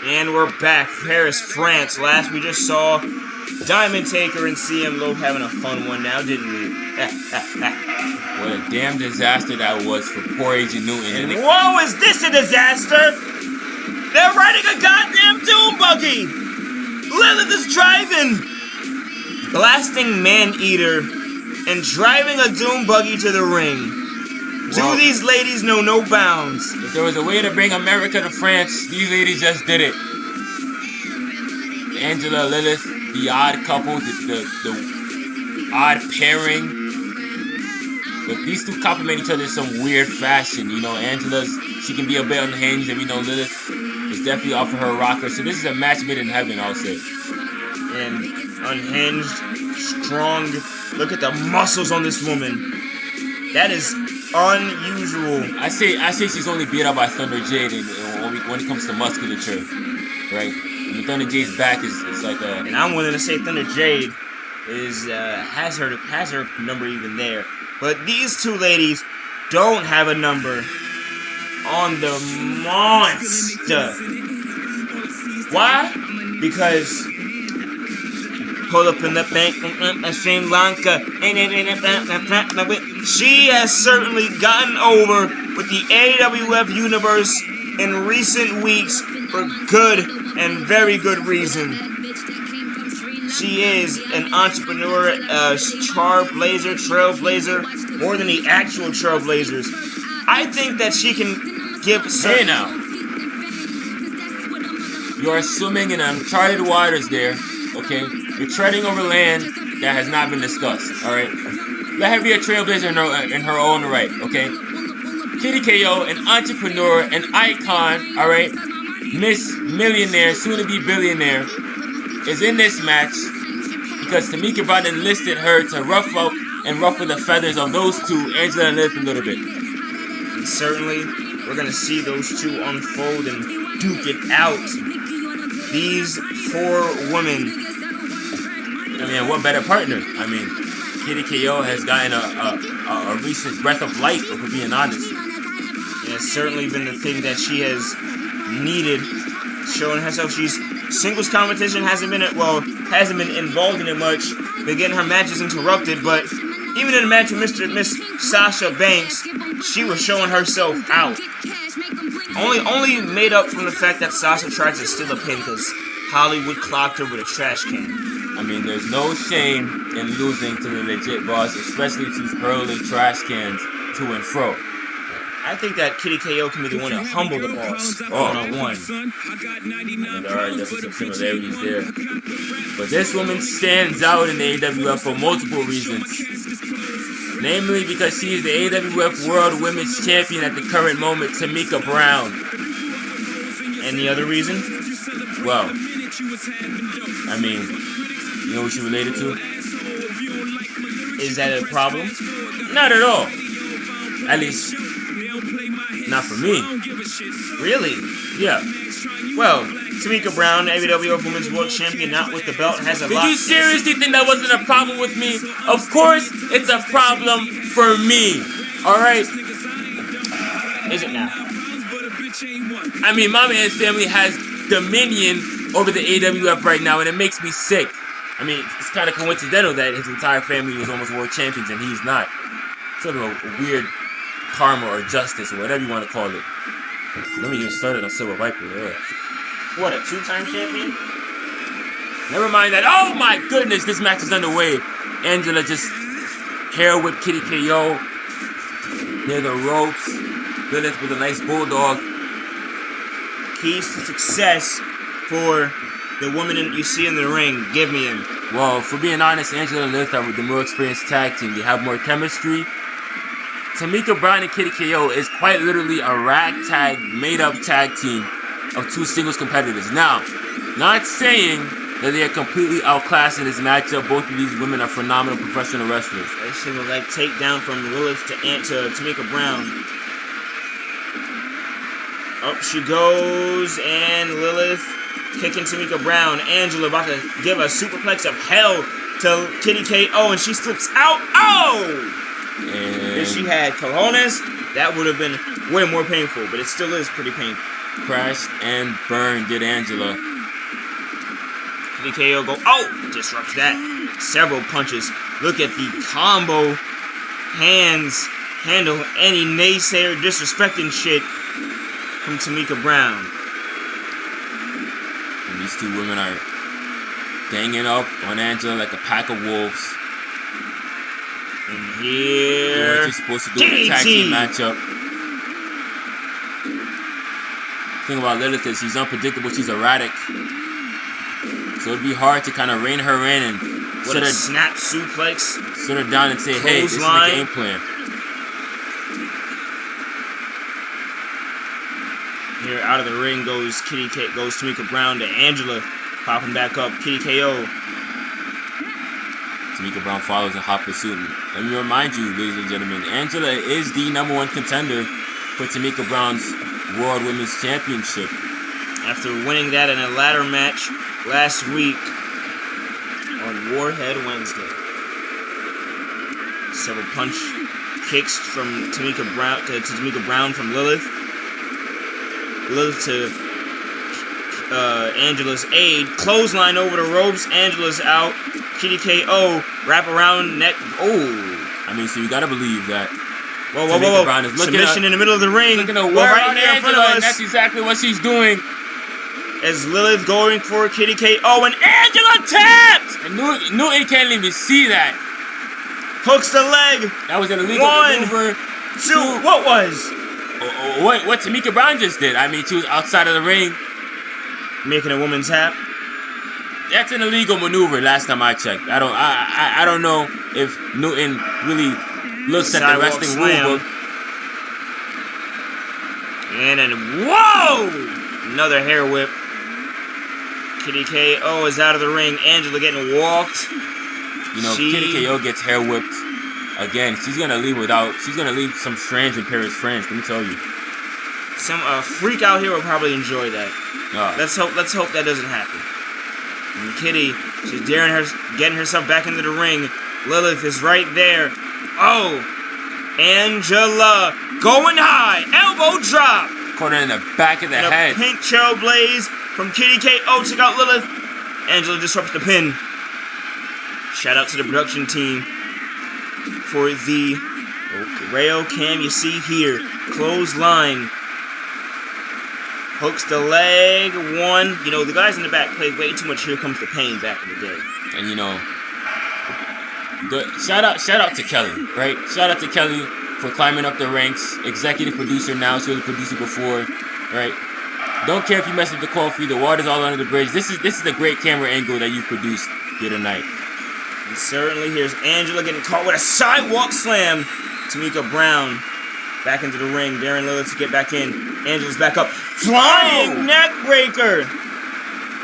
And we're back. Paris, France. Last we just saw Diamond Taker and CM Loaf having a fun one now, didn't we? What a damn disaster that was for poor Agent Newton. And whoa, is this a disaster? They're riding a goddamn doom buggy! Lilith is driving! Blasting Man-Eater and driving a doom buggy to the ring. Do these ladies know no bounds? If there was a way to bring America to France, these ladies just did it. Angela, Lilith, the odd couple, the odd pairing. But these two complement each other in some weird fashion. You know, she can be a bit unhinged, and we know Lilith is definitely off of her rocker. So this is a match made in heaven, I'll say. And unhinged, strong. Look at the muscles on this woman. That is unusual. I say she's only beat up by Thunder Jade when it comes to musculature, right? I mean, Thunder Jade's back is like a. And I'm willing to say Thunder Jade has her number even there. But these two ladies don't have a number on the monster. Why? Because pull up in the bank, Sri Lanka. She has certainly gotten over with the AWF universe in recent weeks for good and very good reason. She is an entrepreneur, a trailblazer, more than the actual trailblazers. I think that she can give some... Hey now. You are swimming in uncharted waters there, okay? You're treading over land that has not been discussed, alright? Let her be a trailblazer in her own right, okay? Kitty KO, an entrepreneur, an icon, alright? Miss Millionaire, soon to be billionaire, is in this match because Tamika Brown enlisted her to ruffle the feathers of those two, Angela and Lilith, a little bit. And certainly, we're going to see those two unfold and duke it out. These four women. I mean, what better partner? I mean, Kitty KO has gotten a recent breath of life, if we're being honest. And it's certainly been the thing that she has needed, showing herself. She's singles competition hasn't been involved in it much. Been getting her matches interrupted, but even in the match with Miss Sasha Banks, she was showing herself out. Only made up from the fact that Sasha tried to steal a pin because Hollywood clocked her with a trash can. I mean, there's no shame in losing to the legit boss, especially if she's hurling trash cans to and fro. I think that Kitty KO can be the one to humble the boss one-on-one. And there are definitely some similarities there. But this woman stands out in the AWF for multiple reasons. Namely because she is the AWF World Women's Champion at the current moment, Tamika Brown. And the other reason? Well, I mean, you know who she related to? Is that a problem? Not at all. At least, not for me. Really? Yeah. Well, Tamika Brown, AWF Women's World Champion, not with the belt, has a lot... Did you seriously think that wasn't a problem with me? Of course, it's a problem for me. Alright? Is it now? I mean, my man's family has dominion over the AWF right now, and it makes me sick. I mean, it's kind of coincidental that his entire family was almost world champions and he's not. Sort of a weird karma or justice or whatever you want to call it. Let me get started on Silver Viper. Yeah. What, a two-time champion? Never mind that. Oh my goodness, this match is underway. Angela just hair whipped Kitty KO near the ropes. Lilith with a nice bulldog. Keys to success for the woman you see in the ring. Give me him. Well, for being honest, Angela and Lilith are the more experienced tag team. They have more chemistry. Tamika Brown and Kitty KO is quite literally a ragtag, made-up tag team of two singles competitors. Now, not saying that they are completely outclassed in this matchup. Both of these women are phenomenal professional wrestlers. They should have take down from Lilith to Tamika Brown. Up she goes, and Lilith kicking Tamika Brown. Angela about to give a superplex of hell to Kitty KO, and she slips out. Oh! And if she had cojones, that would have been way more painful, but it still is pretty painful. Crashed and burned, did Angela. Kitty KO go, oh! Disrupts that. Several punches. Look at the combo. Hands handle any naysayer disrespecting shit from Tamika Brown. And these two women are ganging up on Angela like a pack of wolves. And here... What you're supposed to do in a tag team matchup. The thing about Lilith is she's unpredictable, she's erratic. So it'd be hard to kind of rein her in and what a snap suplex. Sit her down and say, hey, this is the game plan. Here out of the ring goes Tamika Brown to Angela, popping back up. Kitty KO. Tamika Brown follows in hot pursuit. Let me remind you, ladies and gentlemen, Angela is the #1 contender for Tamika Brown's World Women's Championship. After winning that in a ladder match last week on Warhead Wednesday. Several punch kicks from Tamika Brown from Lilith. Lilith to Angela's aid. Clothesline over the ropes. Angela's out. Kitty KO. Wrap around neck. Oh. I mean, so you gotta believe that. Whoa. Brown is submission in the middle of the ring. Looking to wear right on here in front of Angela, us. and that's exactly what she's doing. As Lilith going for Kitty KO, and Angela tapped! And Newton can't even see that. Hooks the leg. That was an illegal maneuver. 2. What was? What Tamika Brown just did. I mean, she was outside of the ring. Making a woman tap. That's an illegal maneuver. Last time I checked, I don't know if Newton really looks at the wrestling rule book. And then whoa! Another hair whip. Kitty KO is out of the ring. Angela getting walked. You know, Kitty KO gets hair whipped again. She's gonna leave some strange and Paris France. Let me tell you. Some freak out here will probably enjoy that. Let's hope that doesn't happen. And Kitty, she's getting herself back into the ring. Lilith is right there. Oh, Angela going high, elbow drop. Corner in the back of the head. A pink trailblaze from Kitty KO. Check out Lilith. Angela disrupts the pin. Shout out to the production team for the rail cam you see here. Clothesline. Hooks the leg. 1. You know, the guys in the back played way too much Here Comes the Pain back in the day. And you know, shout out to Kelly, right? Shout out to Kelly for climbing up the ranks. Executive producer now, she was a producer before, right? Don't care if you mess up the coffee, the water's all under the bridge. This is the great camera angle that you produced here tonight. And certainly here's Angela getting caught with a sidewalk slam. Tamika Brown back into the ring, daring Lilith to get back in. Angela's back up. Flying neck breaker.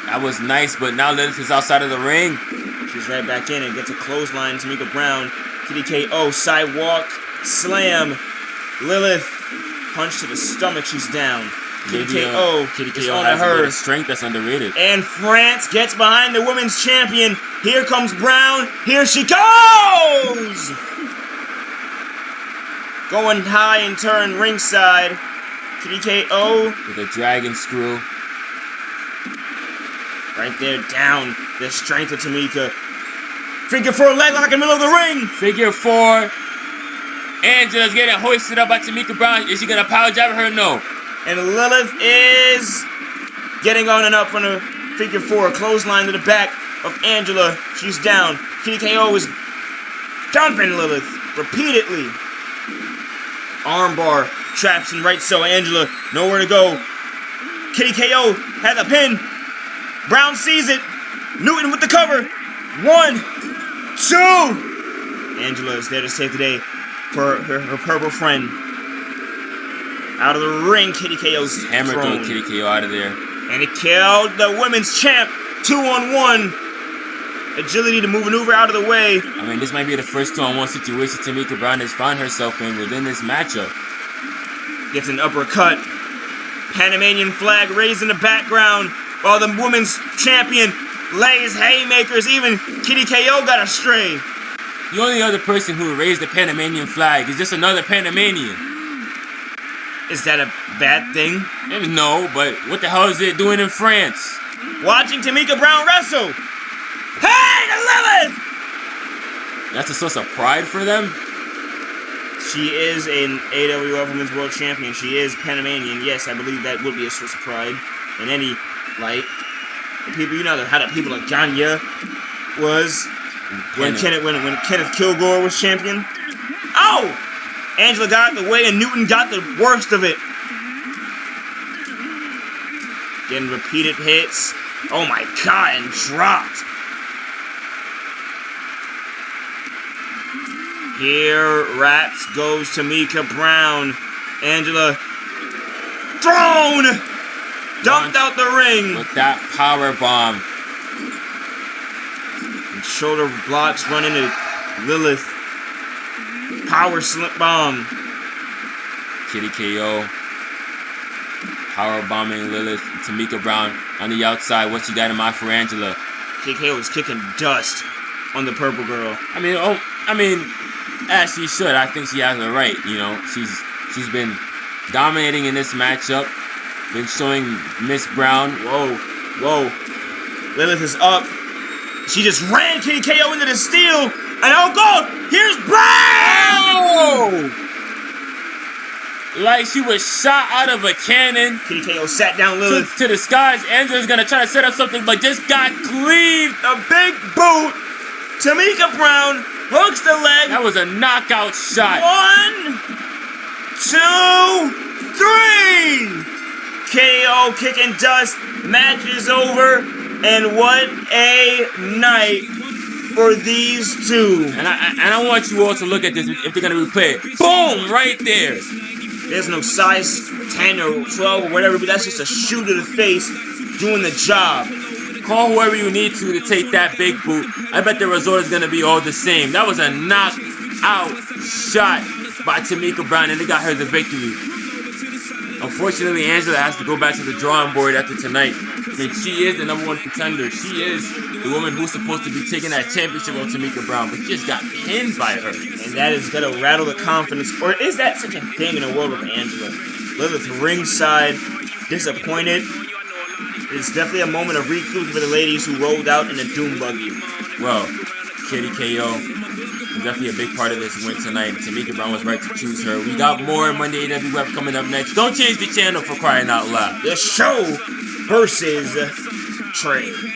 That was nice, but now Lilith is outside of the ring. She's right back in and gets a clothesline. Tamika Brown. Kitty KO. Sidewalk slam. Lilith. Punch to the stomach. She's down. Kitty KO. Kitty KO has a bit of strength that's underrated. And France gets behind the women's champion. Here comes Brown. Here she goes! Going high and turn ringside. Kitty KO. With a dragon screw. Right there, down. The strength of Tamika. Figure 4 leg lock in the middle of the ring. Figure 4. Angela's getting hoisted up by Tamika Brown. Is she going to power drive her? No. And Lilith is getting on and up from the figure 4. Clothesline to the back of Angela. She's down. Kitty KO is dumping Lilith repeatedly. Armbar traps and right so. Angela nowhere to go. Kitty KO had the pin. Brown sees it. Newton with the cover. 1, 2. Angela is there to save the day for her purple friend. Out of the ring, Kitty KO's hammer throw Kitty KO out of there. And it killed the women's champ. 2-on-1. Agility to maneuver out of the way. I mean, this might be the first 2-on-1 situation Tamika Brown has found herself in within this matchup. Gets an uppercut. Panamanian flag raised in the background while the women's champion lays haymakers. Even Kitty KO got astray. The only other person who raised the Panamanian flag is just another Panamanian. Is that a bad thing? No, but what the hell is it doing in France? Watching Tamika Brown wrestle. Hey, the Lilith! That's a source of pride for them? She is an AWF Women's World Champion. She is Panamanian. Yes, I believe that would be a source of pride in any light. The people, you know how the people like Janya was when Kenneth Kilgore was champion. Oh! Angela got the way and Newton got the worst of it. Getting repeated hits. Oh my god, and dropped. Here, Raps goes Tamika Brown. Angela thrown! Dumped out the ring. With that power bomb. And shoulder blocks run into Lilith. Power slip bomb. Kitty KO. Power bombing Lilith. Tamika Brown on the outside. What you got in mind for Angela? KKO is kicking dust on the purple girl. I mean, as she should. I think she has the right. You know, she's been dominating in this matchup. Been showing Miss Brown. Whoa. Lilith is up. She just ran Kitty KO into the steel. And oh god, here's Brown! Like she was shot out of a cannon. Kitty KO sat down Lilith. To the skies. Angela's gonna try to set up something, but just got cleaved. A big boot. Tamika Brown hooks the leg. That was a knockout shot. 1, 2, 3. KO kicking dust. Match is over. And what a night for these two. And I want you all to look at this if they're gonna replay it. Boom! Right there. There's no size 10 or 12 or whatever, but that's just a shoe to the face doing the job. Call whoever you need to take that big boot. I bet the result is gonna be all the same. That was a knockout shot by Tamika Brown, and they got her the victory. Unfortunately, Angela has to go back to the drawing board after tonight. I mean, she is the #1 contender. She is the woman who's supposed to be taking that championship on Tamika Brown, but she just got pinned by her. And that is going to rattle the confidence. Or is that such a thing in the world of Angela? Lilith ringside, disappointed. It's definitely a moment of recruiting for the ladies who rolled out in the Doom Buggy. Well, Kitty KO was definitely a big part of this win tonight. Tamika Brown was right to choose her. We got more Monday AWF coming up next. Don't change the channel for crying out loud. The show versus Trey.